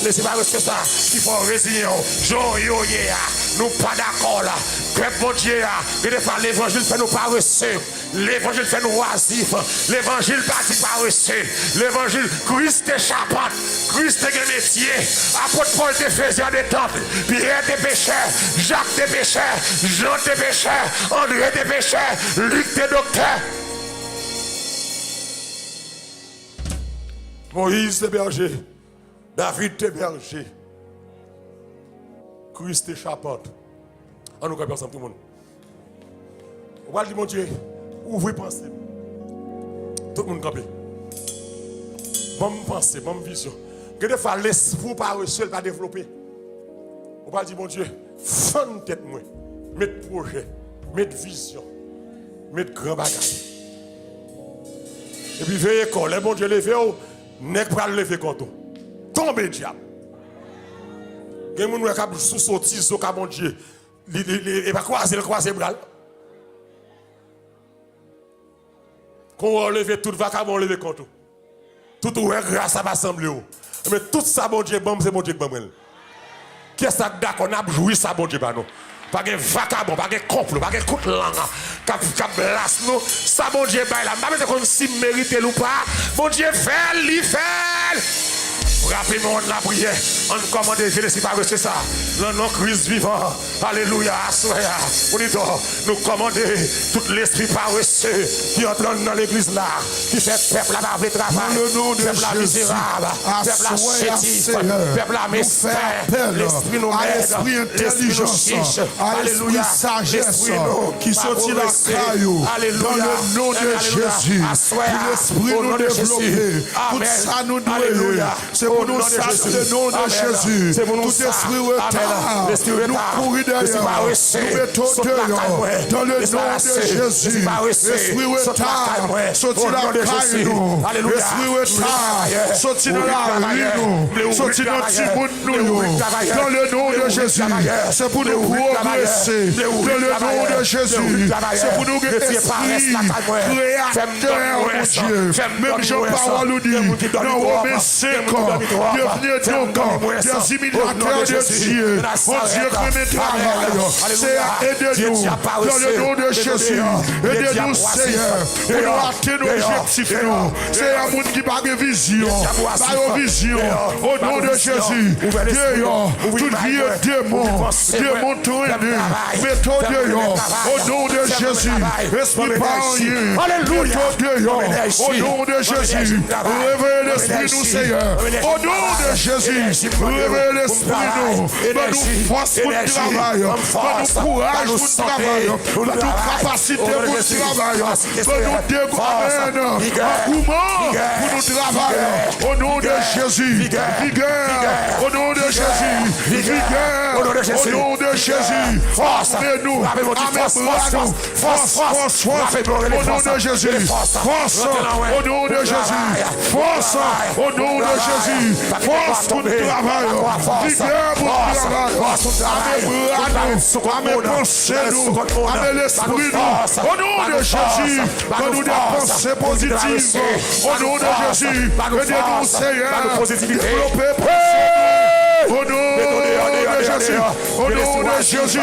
l'esprit paresseux ça. Il faut résigner. Nous pas d'accord là. Peuple bon Dieu, l'évangile fait nous paresseux. L'évangile fait nous oisifs. L'évangile partit paresseux. L'évangile, Christ échappante. Christ est métier. Apôtre Paul te faisait des tentes. Pierre des pécheurs. Jacques des pécheurs. Jean des pécheurs. André des pécheurs. Luc des docteurs. Moïse des bergers. David des bergers. Christ échappante. On nous comprend ensemble tout le monde. On va dire mon Dieu, ouvrez pensée. Tout le monde campe. Bonne pensée, bonne vision. Que des fois l'esprit par seul pas développer. On va dire mon Dieu, femme tête moi, mettre projet, mettre vision, mettre grand bagage. Et puis veillez quand les bon Dieu lever, n'est pas lever contre. Tombez diable. Il y a des gens qui sont sortis sur le bon Dieu. Il va croiser le bras. Quand on lève tout vacabon, on lève contre. Tout est grâce à l'assemblée. Mais tout ça, bon Dieu, c'est bon Dieu qui est. Qu'est-ce que d'accord, on a joué ça, bon Dieu, non? Pas de vacabon, pas de complot, pas de coup de langue, qui blasse nous. Ça, bon Dieu, là. Même si on mérite ou pas, bon Dieu, fait. Rapidement, on la prière. On commande de Jésus par c'est ça. Le nom Christ vivant. Alléluia. Nous commandons tout l'esprit paresseux qui entre dans l'église là. Qui fait peuple à le travail. Peuple à misérable. Peuple à chétif. Peuple à mesquin. L'esprit nous mène. L'esprit nous chiche. Alléluia. L'esprit nous qui sortit la caillou. Alléluia. Dans le nom de Jésus. L'esprit nous développer. Tout ça nous doit. C'est pour nous ça, le nom de Jésus. Tout esprit retard, nous courir derrière, nous mettons dehors, dans le nom de Jésus. Esprit retard, sorti la caille nous. Esprit retard, sorti dans la rue nous. Sorti dans le petit nous. Dans le nom de Jésus. C'est pour nous progresser. Dans le nom de Jésus. C'est pour nous que l'esprit créateur, mon Dieu. Même Jean-Paul nous dit, dans Romains 5 ans, devenez donc des imitateurs de Dieu. Mon Dieu, premier travail, c'est à aider nous dans le nom de Jésus. Aidez-nous, Seigneur, pour nous atteindre nos objectifs. C'est un monde qui n'a pas de vision, pas de vision. Au nom de Jésus, dehors, toute vie est démon traîné. Mettons dehors, au nom de Jésus. Esprit par rien, mettons dehors, au nom de Jésus. Réveillez l'esprit, nous, Seigneur. Au nom de Jésus, réveille l'esprit nous, donne-nous force pour le travail, donne-nous courage pour le travail, donne-nous capacité pour le travail, donne-nous engouement pour nous travailler. Au nom de Jésus, vigueur, au nom de Jésus, vigueur, au nom de Jésus, force, nous, force, au nom de Jésus, force, au nom de Jésus, force, au nom de Jésus, force pour le travail, vigueur pour le travail, à mes pensées, à l'esprit, au nom de Jésus, donne-nous des pensées positives, au nom de Jésus, aidez-nous, Seigneur, développer au nom de Jésus. Au nom de Jésus.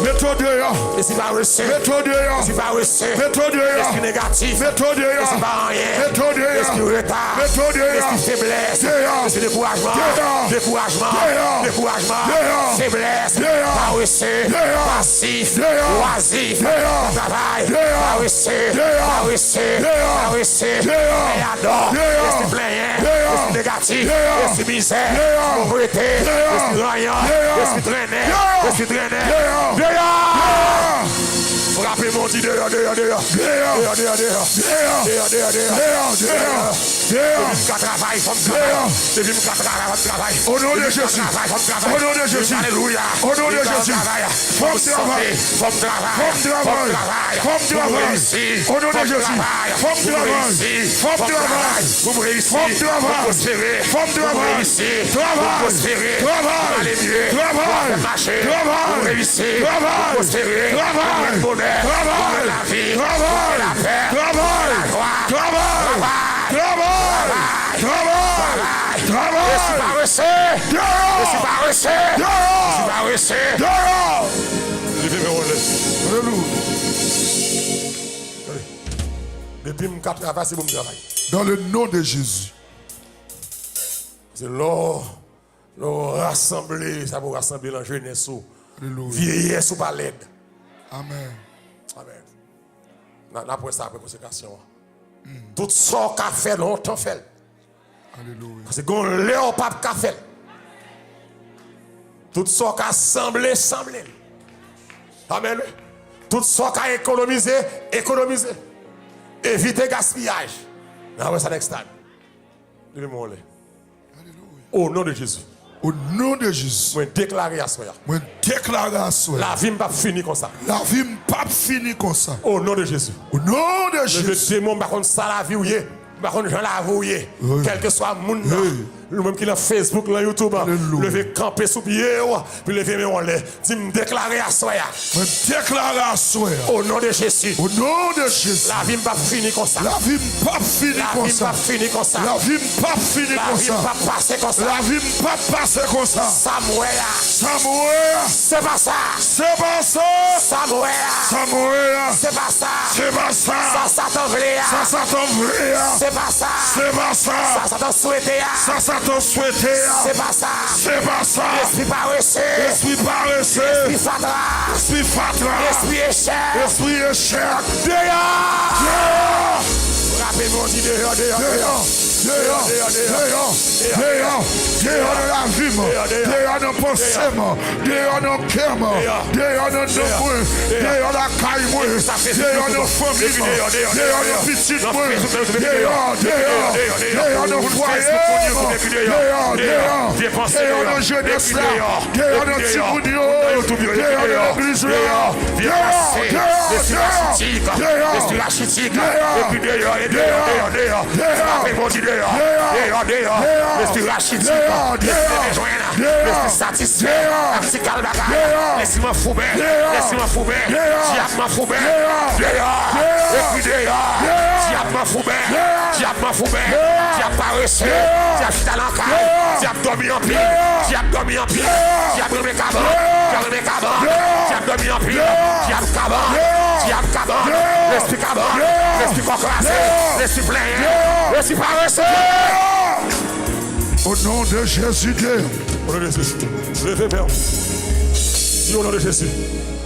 Mets-toi dehors. Esprit paresseux. Mets-toi dehors. Esprit paresseux. Mets-toi dehors. Esprit négatif. Mets-toi dehors. Esprit pas rien. Mets-toi dehors. Esprit retard. Mets-toi dehors. Esprit faiblesse. Dehors. Esprit découragement. Dehors. Découragement. Dehors. Découragement. Dehors. Faiblesse. Dehors. Paresseux. Dehors. Passif. Dehors. Oisif. Dehors. Travail. Dehors. Paresseux. Dehors. Paresseux. Dehors. Paresseux. Dehors. Payador. Dehors. Esprit plaignant. Dehors. Esprit négatif. Dehors. Esprit misère. Dehors. Pauvreté. Dehors. Esprit raillant. Dehors. Esprit traîneur. Dehors. Esprit traîneur. Dehors. Dehors. Frappez mon dit dehors, dehors, dehors. Dehors. Dehors, dehors, dehors. Dehors. Dehors, dehors, dehors. Dehors. Dehors. Dehors. Devine qu'à travail, faut me travailler. Devine qu'à travail. Au nom de Jésus. Au nom de Jésus. Alléluia. Au nom de Jésus. Faut me travailler. Faut me travailler. Faut me travailler. Faut me travailler. Au nom de Jésus. Faut me travailler. Faut me travailler. Vous me réussissez. Faut me travailler. Prospérer. Faut me travailler. Travail. Prospérer. Travail. Aller mieux. Travail. Marcher. Travail. Vous réussissez. Travail. Prospérer. Travail. Le bonheur. Travail. La vie. Travail. La paix. Travail. La joie. Travail. Travail. Travail. Travail. Je suis paresseux. Je suis paresseux. Je suis paresseux. Dehors. Levez mes relais. Alléluia. Depuis mon travail, c'est mon travail. Dans le nom de Jésus. C'est l'or rassembler, ça va rassembler la jeunesse. Alléluia. Vieillesse ou pas l'aide. Amen. Amen. Après ça, après consécration. Tout ça qu'a fait longtemps fait. Alléluia. Parce que quand l'heure pas qu'a fait. Tout ça qu'a semblé. Amen. Tout ça qu'a économisé. Éviter gaspillage. Après ça, next time. Levez-moi là. Au nom de Jésus. Au nom de Jésus. Je déclare à soi. Je déclare à soi. La vie n'est pas finie comme ça. La vie n'est pas finie comme ça. Au nom de Jésus. Au nom de Jésus. Le démon, par contre, ça la vie ou yé. Par contre, j'en la vie quel que soit le monde. Le même qui est dans Facebook, dans YouTube. Lever camper sous pied. Puis lever mes relais. Dis me déclarer à soi. Je déclare à soi. Au nom de Jésus. Au nom de Jésus. La vie n'est pas finie comme ça. La vie n'est pas finie comme ça. La vie n'est pas finie comme ça. La vie n'est pas finie comme ça. La vie n'est pas passée comme ça. La vie n'est pas passée comme ça. Samuel. C'est pas ça. C'est pas ça. Samuel. C'est pas ça. C'est pas ça. Ça Satan voulait. Ça Satan voulait. C'est pas ça. C'est pas ça. Ça Satan souhaitait. Ça Satan souhaitait. C'est pas ça. C'est pas ça. Esprit paresseux. Esprit paresseux. Esprit fatra. Esprit fatra. Esprit échec. Esprit échec. Dehors. Rappelez-moi dit dehors. Dehors de la vie, dehors de pensée, dehors de cœur, dehors de nous, dehors de la caille, dehors de famille, dehors de petite, dehors de foyer, dehors de jeunesse, dehors de Timounio, dehors de l'église, Esprit rachitique. Et puis dehors. L'esprit rachitique, l'esprit rejoindre, l'esprit satisfait, l'esprit calvaire, laisse-moi fouber, diable fouber, dehors, et puis dehors, diable fouber, diable paresseux, diable chitalanca, diable dormi en pile, diable remet cabane, diable dormi en pile, diable cabane, l'esprit cabane, l'esprit concrassé, l'esprit plein, l'esprit paresseux. Au nom de Jésus. Au nom de Jésus. Levez bien. Dis au nom de Jésus.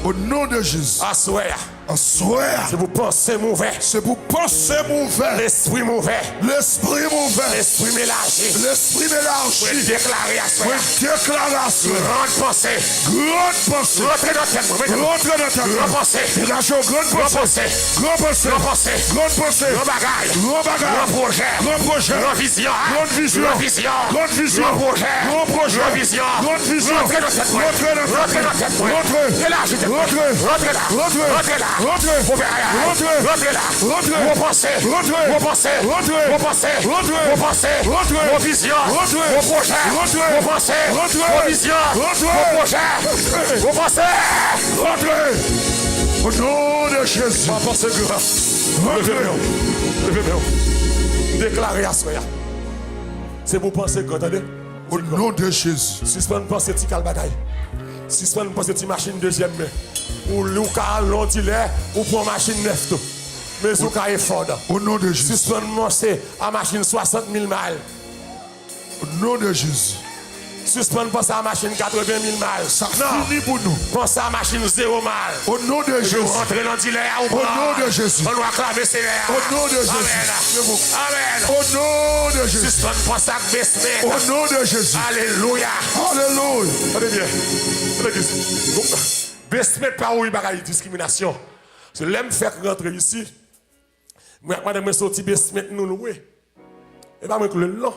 Au nom de Jésus. Assoir. C'est vous pensez mauvais. C'est vous pensez mauvais. L'esprit mauvais. L'esprit mauvais. L'esprit mélangé. L'esprit mélangé. Vous déclarez à soi. Grande pensée. Grande pensée. Rentrez dans tête. Rentrez dans tête. Grande pensée. Dégagez grande pensée. Grande pensée. Grande pensée. Grande pensée. Grand bagaille. Grand bagaille. Grand projet. Grand projet. Grande vision. Grande vision. Grande vision. Grande vision. Grand projet. Grand projet. Grande vision. Grande vision. Rentrez dans tête. Rentrez dans tête. Rentrez dans tête. Rentrez. Élargissez tête. Rentrez. Rentrez là. Rentrez. Rentrez là. Rentrez. Rentrez là. Vos pensées. Vos pensées. Vos pensées. Vos pensées. Vos visions. Vos projets. Vos pensées. Vos visions. Vos projets. Vos pensées. Rentrez. Au nom de Jésus. Ma pensée grand. Levez-moi. Déclarez à soi. C'est pour penser grand, attendez. Au nom de Jésus. Suspend penser petit calbagaille. Suspend penser petit machine deuxième main. Ou Lucas long dilait ou pour machine neuf tout. Mais ou ka effort. Au nom de Jésus. Suspend penser à machine 60 000 miles. Au nom de Jésus. Suspend penser à machine 80 000 miles. Ça finit pour nous. Pensez à machine 0 miles. Au nom de Jésus. Rentrer dans dilait ou Au nom de Jésus. on doit acclamer ses airs. Au nom de Jésus. Amen. Au nom de Jésus. Suspend penser à Bestmet. Au nom de Jésus. Alléluia. Alléluia. Attendez bien. Bestmet pas où il y a discrimination. C'est l'aime faire rentrer ici. Moi, madame, je suis sorti Bestmet nous louer. Et pas moi que le long.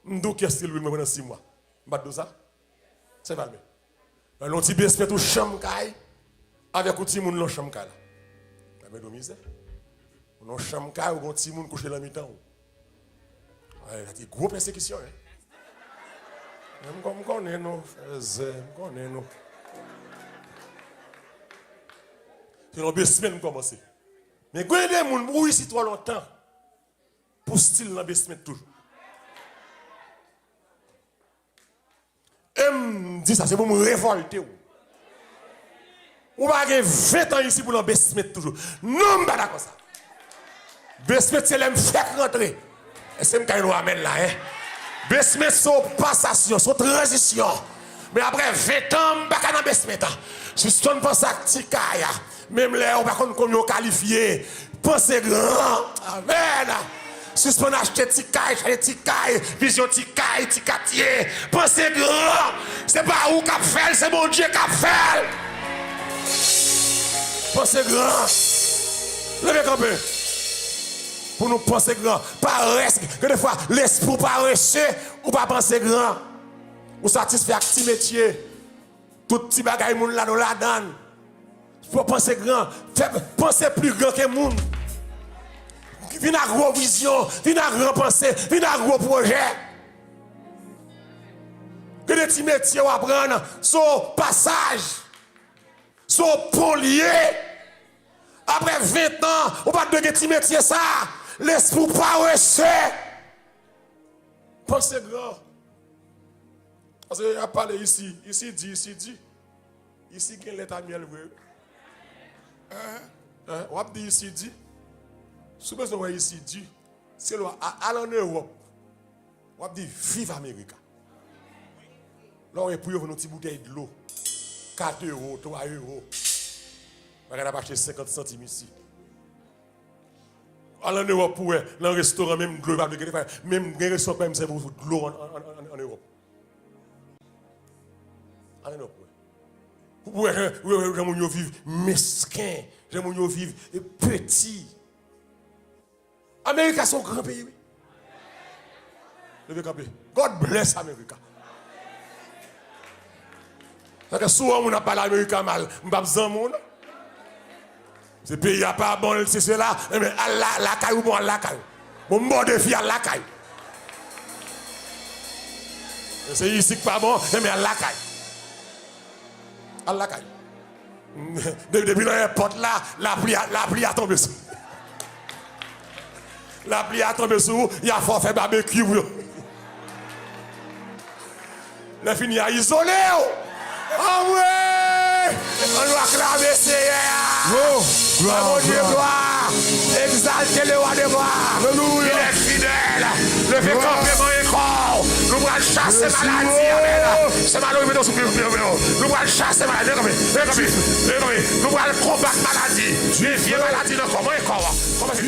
M'dou qu'est-ce qu'il me pendant 6 mois. M'bat ça. C'est pas bien. Un petit Bestmet ou chambre caille avec un petit monde dans chambre caille. Mais de misère. On chambre caille ou un petit monde couché dans mi-temps. Il y a gros persécution. Je connais nous, frères, je connais nous. C'est une basement commencer. Mais quand il y a des gens qui ont ici trop longtemps, pour style dans le basement toujours. Et me dit ça, c'est pour me révolter. On va avoir 20 ans ici pour le basement toujours. Non, je ne suis pas d'accord ça. Basement, c'est l'aime faire rentrer. Et c'est ce que nous amène là. Basement, c'est passation, c'est transition. Mais après 20 ans, je ne suis pas dans le basement. Je suis pense à Tikaya. Même là, on ne va pas comme qualifié. Pensez grand. Amen. Si on achète Tikaï, vision Tikaï, Tikatier. Pensez grand. C'est pas où qu'a fait, c'est mon Dieu qu'a fait. Pensez grand. Levez un peu. Pour nous penser grand. Paresse. Que des fois, l'esprit paresse ou pas penser grand. Ou satisfait avec petit métier. Tout petit bagay moun là dans la donne. Faut penser grand, penser plus grand que moun. Vin à gros vision, vin à grand pensée, vin à gros projet. Que des petits métiers à apprendre, son passage, son pont lié. Après 20 ans, on va de petits métiers ça, l'esprit pas reçu. Pensez grand. Parce qu'il a parlé ici dit. Ici, il y a l'état miel. On va dire ici dit. Si vous avez ici dit, c'est aller en Europe. On va dire vive Amérique. Là, on est pour une petite bouteille de l'eau. 4 euros, 3 euros. On va acheter 50 centimes ici. Aller en Europe pour dans un restaurant, même de l'eau, même un restaurant, même c'est pour de l'eau en Europe. Aller en Europe. J'aime vivre mesquin, j'aime vivre petit. Amérique c'est un grand pays. God bless America. Parce que souvent on n'a pas l'Amérique mal, on n'a pas besoin de monde. Ce pays n'a pas bon, c'est cela, mais la caille ou bon la caille. Mon mot de vie à la caille. C'est ici que pas bon, mais à la caille. À la caille. Depuis l'aéroport là, la pluie a tombé sur. La pluie a tombé sur, il y a fort fait barbecue. Le fini à isoler. Ah ouais! On doit acclamer Seigneur. Mon Dieu, gloire. Exaltez le roi de gloire. Il est fidèle. Le fait camper mon corps. Nous allons chasser maladie. Amen. C'est malheureux, mais nous allons chasser maladie. Nous allons combattre maladie. Les vieilles maladies dans comment est corps. Comment c'est